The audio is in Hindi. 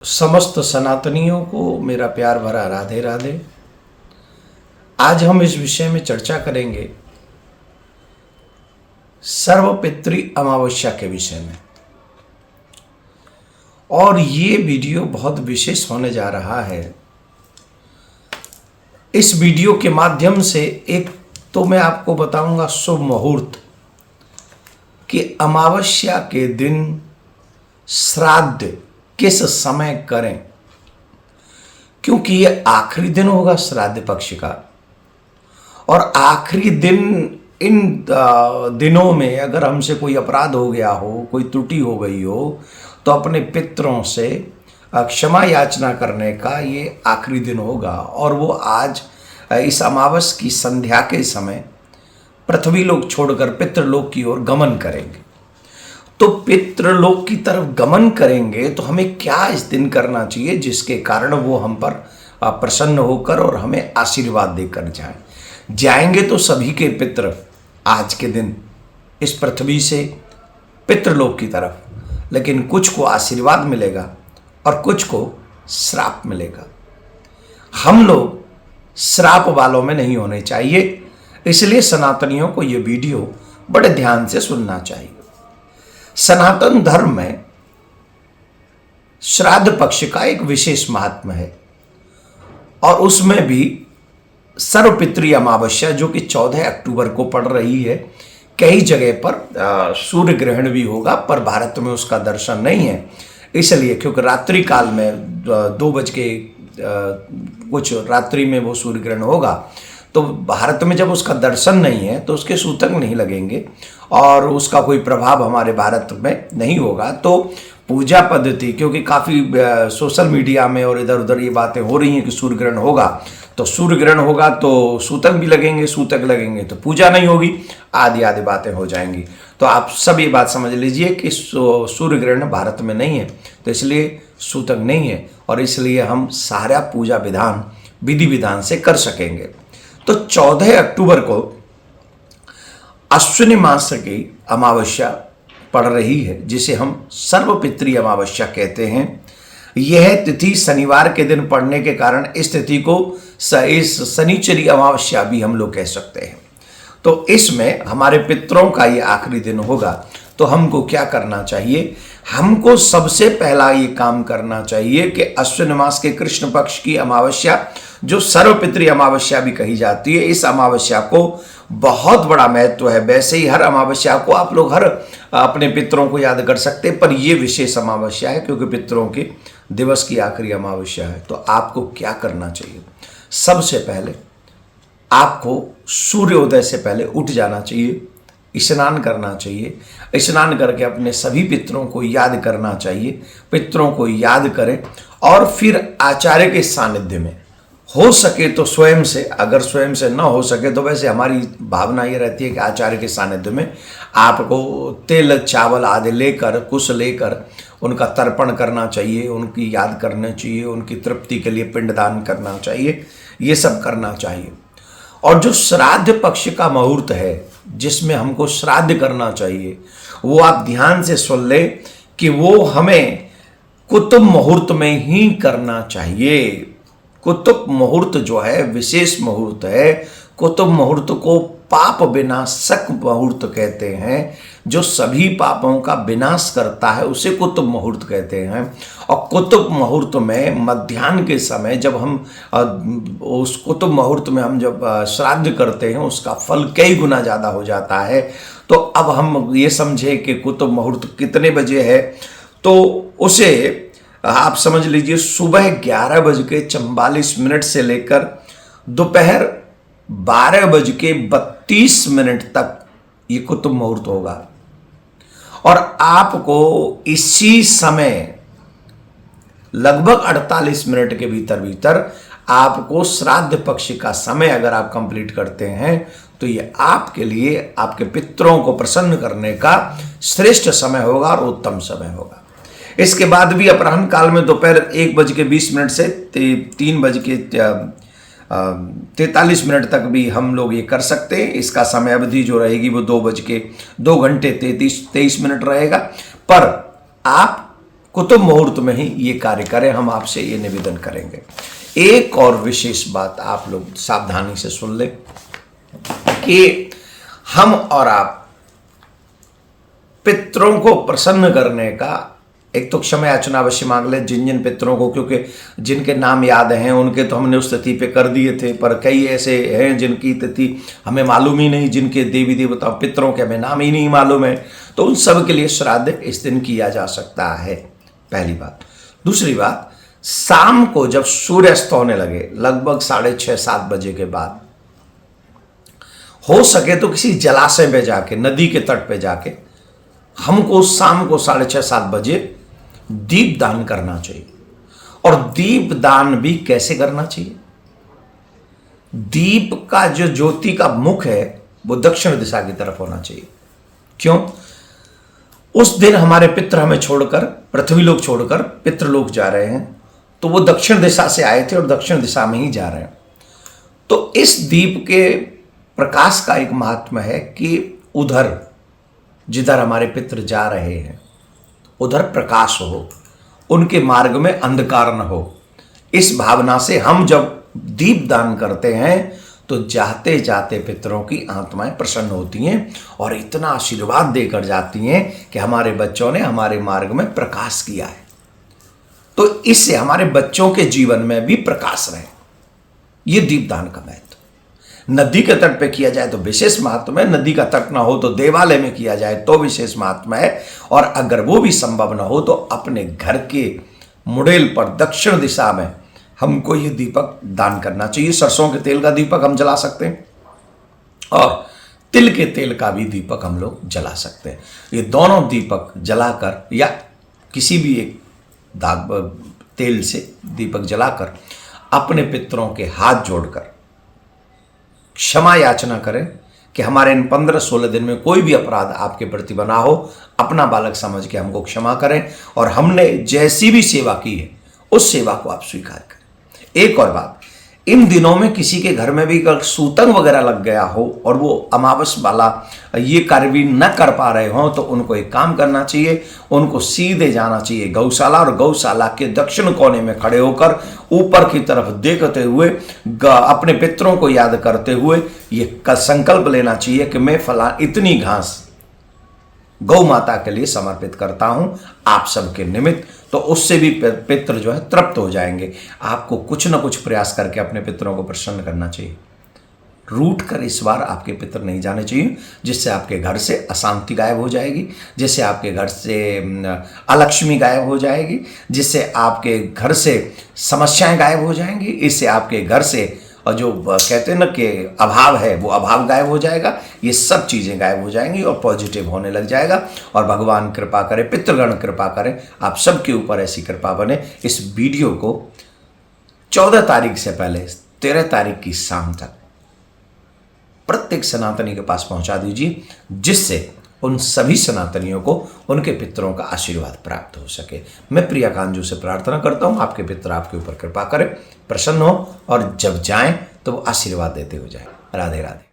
समस्त सनातनियों को मेरा प्यार भरा राधे राधे। आज हम इस विषय में चर्चा करेंगे सर्वपितृ अमावस्या के विषय में। और ये वीडियो बहुत विशेष होने जा रहा है। इस वीडियो के माध्यम से एक तो मैं आपको बताऊंगा शुभ मुहूर्त कि अमावस्या के दिन श्राद्ध किस समय करें, क्योंकि ये आखिरी दिन होगा श्राद्ध पक्ष का। और आखिरी दिन, इन दिनों में अगर हमसे कोई अपराध हो गया हो, कोई त्रुटि हो गई हो, तो अपने पितरों से क्षमा याचना करने का ये आखिरी दिन होगा। और वो आज इस अमावस की संध्या के समय पृथ्वी लोक छोड़कर पितृलोक की ओर गमन करेंगे। तो पितृलोक की तरफ गमन करेंगे तो हमें क्या इस दिन करना चाहिए जिसके कारण वो हम पर प्रसन्न होकर और हमें आशीर्वाद देकर जाएंगे। तो सभी के पितृ आज के दिन इस पृथ्वी से पितृलोक की तरफ, लेकिन कुछ को आशीर्वाद मिलेगा और कुछ को श्राप मिलेगा। हम लोग श्राप वालों में नहीं होने चाहिए, इसलिए सनातनियों को ये वीडियो बड़े ध्यान से सुनना चाहिए। सनातन धर्म में श्राद्ध पक्ष का एक विशेष महात्मा है और उसमें भी सर्वपितृ अमावस्या जो कि 14 अक्टूबर को पड़ रही है। कई जगह पर सूर्य ग्रहण भी होगा, पर भारत में उसका दर्शन नहीं है, इसलिए क्योंकि रात्रि काल में 2 बज के कुछ रात्रि में वो सूर्य ग्रहण होगा। तो भारत में जब उसका दर्शन नहीं है तो उसके सूतक नहीं लगेंगे और उसका कोई प्रभाव हमारे भारत में नहीं होगा। तो पूजा पद्धति, क्योंकि काफ़ी सोशल मीडिया में और इधर उधर ये बातें हो रही हैं कि सूर्य ग्रहण होगा, तो सूर्य ग्रहण होगा तो सूतक भी लगेंगे, सूतक लगेंगे तो पूजा नहीं होगी, आदि आदि बातें हो जाएंगी। तो आप सब ये बात समझ लीजिए कि सूर्य ग्रहण भारत में नहीं है, तो इसलिए सूतक नहीं है और इसलिए हम सारा पूजा विधान विधि विधान से कर सकेंगे। तो 14 अक्टूबर को अश्विनी मास की अमावस्या पड़ रही है, जिसे हम सर्वपितृ अमावस्या कहते हैं। यह तिथि शनिवार के दिन पड़ने के कारण इस तिथि को इस शनिचरी अमावस्या भी हम लोग कह सकते हैं। तो इसमें हमारे पितरों का ये आखिरी दिन होगा। तो हमको क्या करना चाहिए? हमको सबसे पहला ये काम करना चाहिए कि अश्विन मास के कृष्ण पक्ष की अमावस्या, जो सर्वपितृ अमावस्या भी कही जाती है, इस अमावस्या को बहुत बड़ा महत्व है। वैसे ही हर अमावस्या को आप लोग हर अपने पितरों को याद कर सकते हैं, पर यह विशेष अमावस्या है क्योंकि पितरों के दिवस की आखिरी अमावस्या है। तो आपको क्या करना चाहिए? सबसे पहले आपको सूर्योदय से पहले उठ जाना चाहिए, स्नान करना चाहिए। स्नान करके अपने सभी पितरों को याद करना चाहिए। पितरों को याद करें और फिर आचार्य के सानिध्य में, हो सके तो स्वयं से, अगर स्वयं से ना हो सके तो वैसे हमारी भावना ये रहती है कि आचार्य के सानिध्य में आपको तेल चावल आदि लेकर, कुश लेकर उनका तर्पण करना चाहिए, उनकी याद करना चाहिए, उनकी तृप्ति के लिए पिंडदान करना चाहिए, ये सब करना चाहिए। और जो श्राद्ध पक्ष का मुहूर्त है जिसमें हमको श्राद्ध करना चाहिए, वो आप ध्यान से सुन ले कि वो हमें कुतुब मुहूर्त में ही करना चाहिए। कुतुब मुहूर्त जो है विशेष मुहूर्त है। कुतुब मुहूर्त को पाप विनाशक मुहूर्त कहते हैं, जो सभी पापों का विनाश करता है उसे कुतुब मुहूर्त कहते हैं। और कुतुब मुहूर्त में मध्याह्न के समय जब हम उस कुतुब मुहूर्त में हम जब श्राद्ध करते हैं, उसका फल कई गुना ज़्यादा हो जाता है। तो अब हम ये समझे कि कुतुब मुहूर्त कितने बजे है, तो उसे आप समझ लीजिए सुबह 11:44 से लेकर दोपहर 12:32 तक ये कुतुब मुहूर्त होगा। और आपको इसी समय लगभग 48 मिनट के भीतर आपको श्राद्ध पक्ष का समय अगर आप कंप्लीट करते हैं तो ये आपके लिए, आपके पितरों को प्रसन्न करने का श्रेष्ठ समय होगा और उत्तम समय होगा। इसके बाद भी अपराह्न काल में दोपहर 1:20 से 3:43 तक भी हम लोग ये कर सकते हैं। इसका समय अवधि जो रहेगी वो 2 घंटे 23 रहेगा। पर आप कुतुब मुहूर्त में ही ये कार्य करें, हम आपसे ये निवेदन करेंगे। एक और विशेष बात आप लोग सावधानी से सुन लें कि हम और आप पितरों को प्रसन्न करने का एक तो क्षमा याचना अवश्य मांग ले जिन जिन पितरों को, क्योंकि जिनके नाम याद हैं उनके तो हमने उस तिथि पे कर दिए थे, पर कई ऐसे हैं जिनकी तिथि हमें मालूम ही नहीं, जिनके देवी देवता पितरों के हमें नाम ही नहीं मालूम है, तो उन सब के लिए श्राद्ध इस दिन किया जा सकता है, पहली बात। दूसरी बात, शाम को जब सूर्यास्त होने लगे लगभग 6:30-7 बजे के बाद, हो सके तो किसी जलाशय पे जाके, नदी के तट पे जाके हमको शाम को 6:30-7 बजे दीप दान करना चाहिए। और दीप दान भी कैसे करना चाहिए? दीप का जो ज्योति का मुख है वो दक्षिण दिशा की तरफ होना चाहिए। क्यों? उस दिन हमारे पितृ हमें छोड़कर, पृथ्वी लोक छोड़कर पितृलोक जा रहे हैं, तो वो दक्षिण दिशा से आए थे और दक्षिण दिशा में ही जा रहे हैं। तो इस दीप के प्रकाश का एक महात्मा है कि उधर जिधर हमारे पितृ जा रहे हैं उधर प्रकाश हो, उनके मार्ग में अंधकार न हो। इस भावना से हम जब दीप दान करते हैं तो जाते जाते पितरों की आत्माएं प्रसन्न होती हैं और इतना आशीर्वाद देकर जाती हैं कि हमारे बच्चों ने हमारे मार्ग में प्रकाश किया है। तो इससे हमारे बच्चों के जीवन में भी प्रकाश रहे। ये दीपदान का महत्व। नदी के तट पे किया जाए तो विशेष महात्म है, नदी का तट ना हो तो देवालय में किया जाए तो विशेष महात्मा है, और अगर वो भी संभव ना हो तो अपने घर के मुड़ेल पर दक्षिण दिशा में हमको ये दीपक दान करना चाहिए। सरसों के तेल का दीपक हम जला सकते हैं और तिल के तेल का भी दीपक हम लोग जला सकते हैं। ये दोनों दीपक जलाकर या किसी भी एक तेल से दीपक जलाकर अपने पितरों के हाथ जोड़कर क्षमा याचना करें कि हमारे इन 15-16 दिन में कोई भी अपराध आपके प्रति बना हो, अपना बालक समझ के हमको क्षमा करें और हमने जैसी भी सेवा की है उस सेवा को आप स्वीकार करें। एक और बात, इन दिनों में किसी के घर में भी अगर सूतंग वगैरह लग गया हो और वो अमावस वाला ये कार्य भी न कर पा रहे हो तो उनको एक काम करना चाहिए, उनको सीधे जाना चाहिए गौशाला, और गौशाला के दक्षिण कोने में खड़े होकर ऊपर की तरफ देखते हुए अपने पितरों को याद करते हुए ये संकल्प लेना चाहिए कि मैं फला इतनी घास गौ माता के लिए समर्पित करता हूं आप सबके निमित्त। तो उससे भी पितृ जो है तृप्त हो जाएंगे। आपको कुछ ना कुछ प्रयास करके अपने पितरों को प्रसन्न करना चाहिए। रूठ कर इस बार आपके पितर नहीं जाने चाहिए, जिससे आपके घर से अशांति गायब हो जाएगी, जिससे आपके घर से अलक्ष्मी गायब हो जाएगी, जिससे आपके घर से समस्याएं गायब हो जाएंगी, इससे आपके घर से और जो कहते हैं ना कि अभाव है वो अभाव गायब हो जाएगा। ये सब चीज़ें गायब हो जाएंगी और पॉजिटिव होने लग जाएगा। और भगवान कृपा करे, पितृगण कृपा करें, आप सबके ऊपर ऐसी कृपा बने। इस वीडियो को 14 तारीख से पहले 13 तारीख की शाम तक प्रत्येक सनातनी के पास पहुंचा दीजिए, जिससे उन सभी सनातनियों को उनके पितरों का आशीर्वाद प्राप्त हो सके। मैं प्रिया कांजू से प्रार्थना करता हूँ आपके पितर आपके ऊपर कृपा करें, प्रसन्न हो और जब जाएं तो वो आशीर्वाद देते हो जाए। राधे राधे।